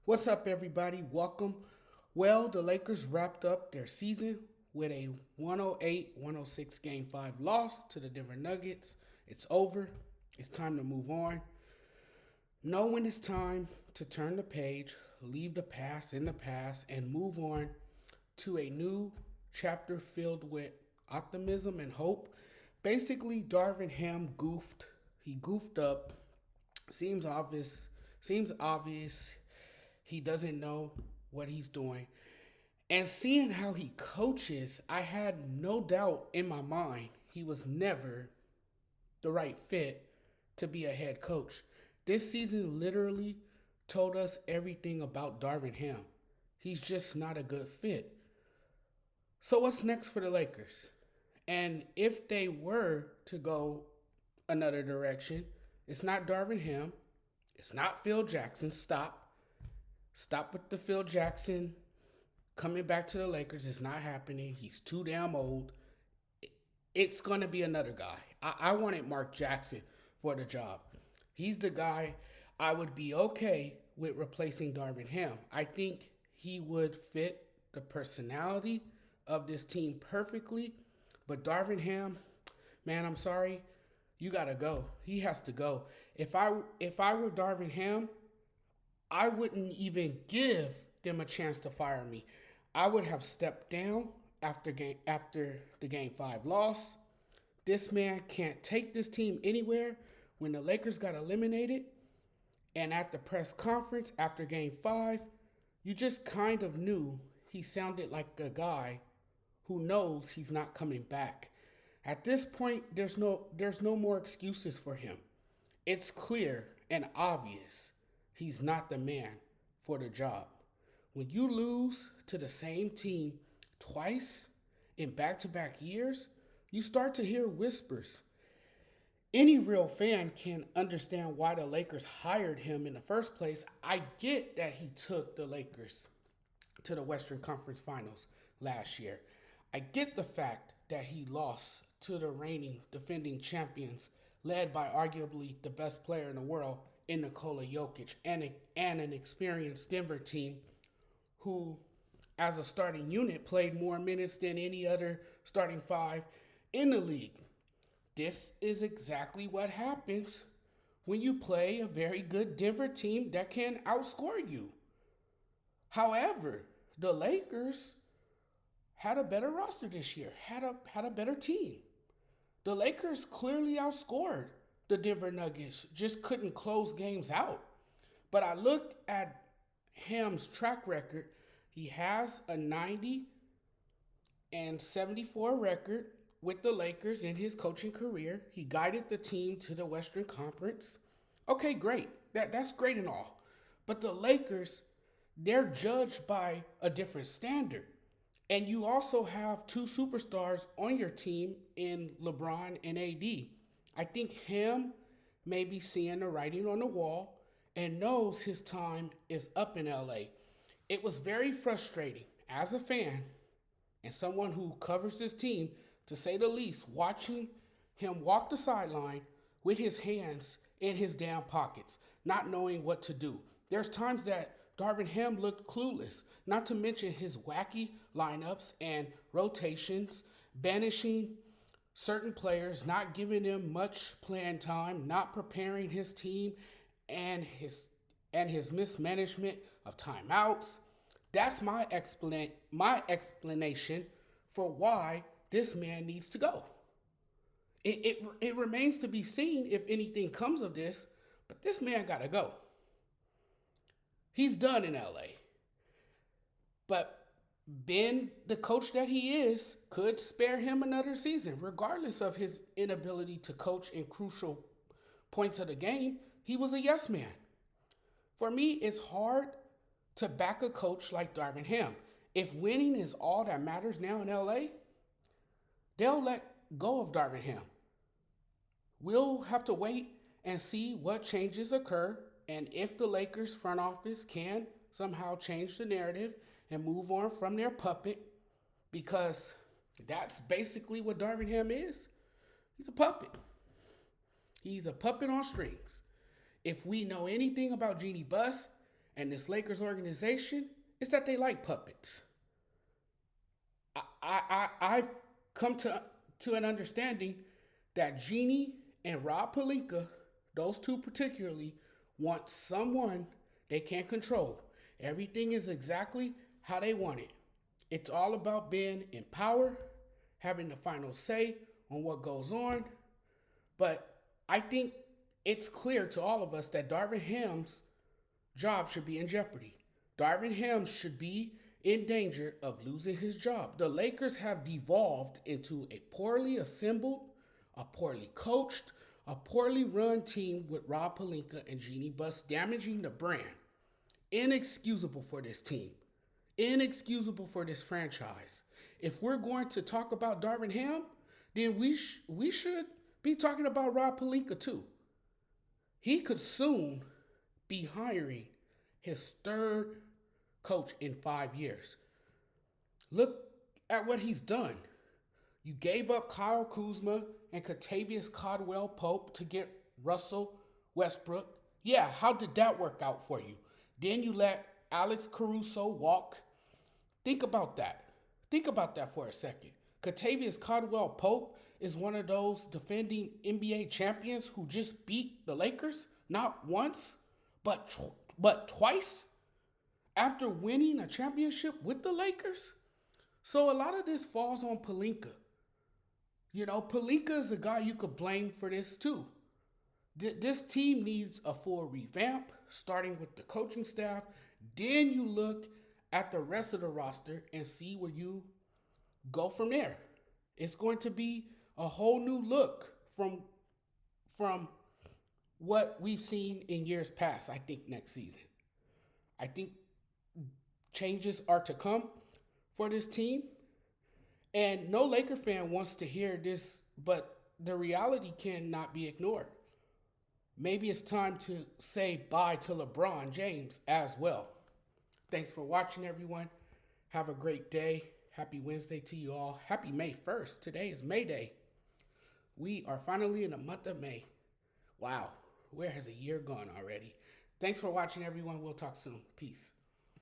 What's up, everybody? Welcome. Well, the Lakers wrapped up their season with a 108-106 Game 5 loss to the Denver Nuggets. It's over. It's time to move on. Know when it's time to turn the page, leave the past in the past, and move on to a new chapter filled with optimism and hope. Basically, Darvin Ham goofed. He goofed up. Seems obvious. Seems obvious he doesn't know what he's doing. And seeing how he coaches, I had no doubt in my mind he was never the right fit to be a head coach. This season literally told us everything about Darvin Ham. He's just not a good fit. So, what's next for the Lakers? And if they were to go another direction, it's not Darvin Ham, it's not Phil Jackson. Stop with the Phil Jackson coming back to the Lakers. It's not happening. He's too damn old. It's going to be another guy. I wanted Mark Jackson for the job. He's the guy I would be okay with replacing Darvin Ham. I think he would fit the personality of this team perfectly. But Darvin Ham, man, I'm sorry. You got to go. He has to go. If I were Darvin Ham, I wouldn't even give them a chance to fire me. I would have stepped down after the game 5 loss. This man can't take this team anywhere. When the Lakers got eliminated, and at the press conference after game 5, you just kind of knew he sounded like a guy who knows he's not coming back. At this point, there's no more excuses for him. It's clear and obvious he's not the man for the job. When you lose to the same team twice in back-to-back years, you start to hear whispers. Any real fan can understand why the Lakers hired him in the first place. I get that he took the Lakers to the Western Conference Finals last year. I get the fact that he lost to the reigning defending champions, led by arguably the best player in the world in Nikola Jokic, and an experienced Denver team who, as a starting unit, played more minutes than any other starting five in the league. This is exactly what happens when you play a very good Denver team that can outscore you. However, the Lakers had a better roster this year, had a better team. The Lakers clearly outscored the Denver Nuggets, just couldn't close games out. But I look at Ham's track record. He has a 90-74 record with the Lakers in his coaching career. He guided the team to the Western Conference. Okay, great. That's great and all. But the Lakers, they're judged by a different standard. And you also have two superstars on your team in LeBron and AD. I think Ham may be seeing the writing on the wall and knows his time is up in LA. It was very frustrating as a fan and someone who covers this team, to say the least, watching him walk the sideline with his hands in his damn pockets, not knowing what to do. There's times that Darvin Ham looked clueless, not to mention his wacky lineups and rotations, banishing certain players, not giving them much playing time, not preparing his team, and his mismanagement of timeouts. That's my explanation for why this man needs to go. It remains to be seen if anything comes of this, but this man got to go. He's done in LA. But Ben, the coach that he is, could spare him another season, regardless of his inability to coach in crucial points of the game. He was a yes man. For me, it's hard to back a coach like Darvin Ham. If winning is all that matters now in LA, they'll let go of Darvin Ham. We'll have to wait and see what changes occur, and if the Lakers front office can somehow change the narrative and move on from their puppet, because that's basically what Darvin Ham is. He's a puppet. He's a puppet on strings. If we know anything about Jeannie Buss and this Lakers organization is that they like puppets. I've come to an understanding that Jeannie and Rob Pelinka, those two particularly, want someone they can't control. Everything is exactly how they want it. It's all about being in power, having the final say on what goes on. But I think it's clear to all of us that Darvin Ham's job should be in jeopardy. Darvin Ham should be in danger of losing his job. The Lakers have devolved into a poorly assembled, a poorly coached, a poorly run team with Rob Pelinka and Jeannie Buss damaging the brand. Inexcusable for this team. Inexcusable for this franchise. If we're going to talk about Darvin Ham, then we should be talking about Rob Pelinka too. He could soon be hiring his third coach in 5 years. Look at what he's done. You gave up Kyle Kuzma and Kentavious Caldwell-Pope to get Russell Westbrook. Yeah, how did that work out for you? Then you let Alex Caruso walk. Think about that. Think about that for a second. Kentavious Caldwell-Pope is one of those defending NBA champions who just beat the Lakers, not once, but twice after winning a championship with the Lakers. So a lot of this falls on Pelinka. You know, Pelinka is a guy you could blame for this too. This team needs a full revamp, starting with the coaching staff. Then you look at the rest of the roster and see where you go from there. It's going to be a whole new look from what we've seen in years past, I think, next season. I think changes are to come for this team. And no Laker fan wants to hear this, but the reality cannot be ignored. Maybe it's time to say bye to LeBron James as well. Thanks for watching, everyone. Have a great day. Happy Wednesday to you all. Happy May 1st. Today is May Day. We are finally in the month of May. Wow, where has a year gone already? Thanks for watching, everyone. We'll talk soon. Peace.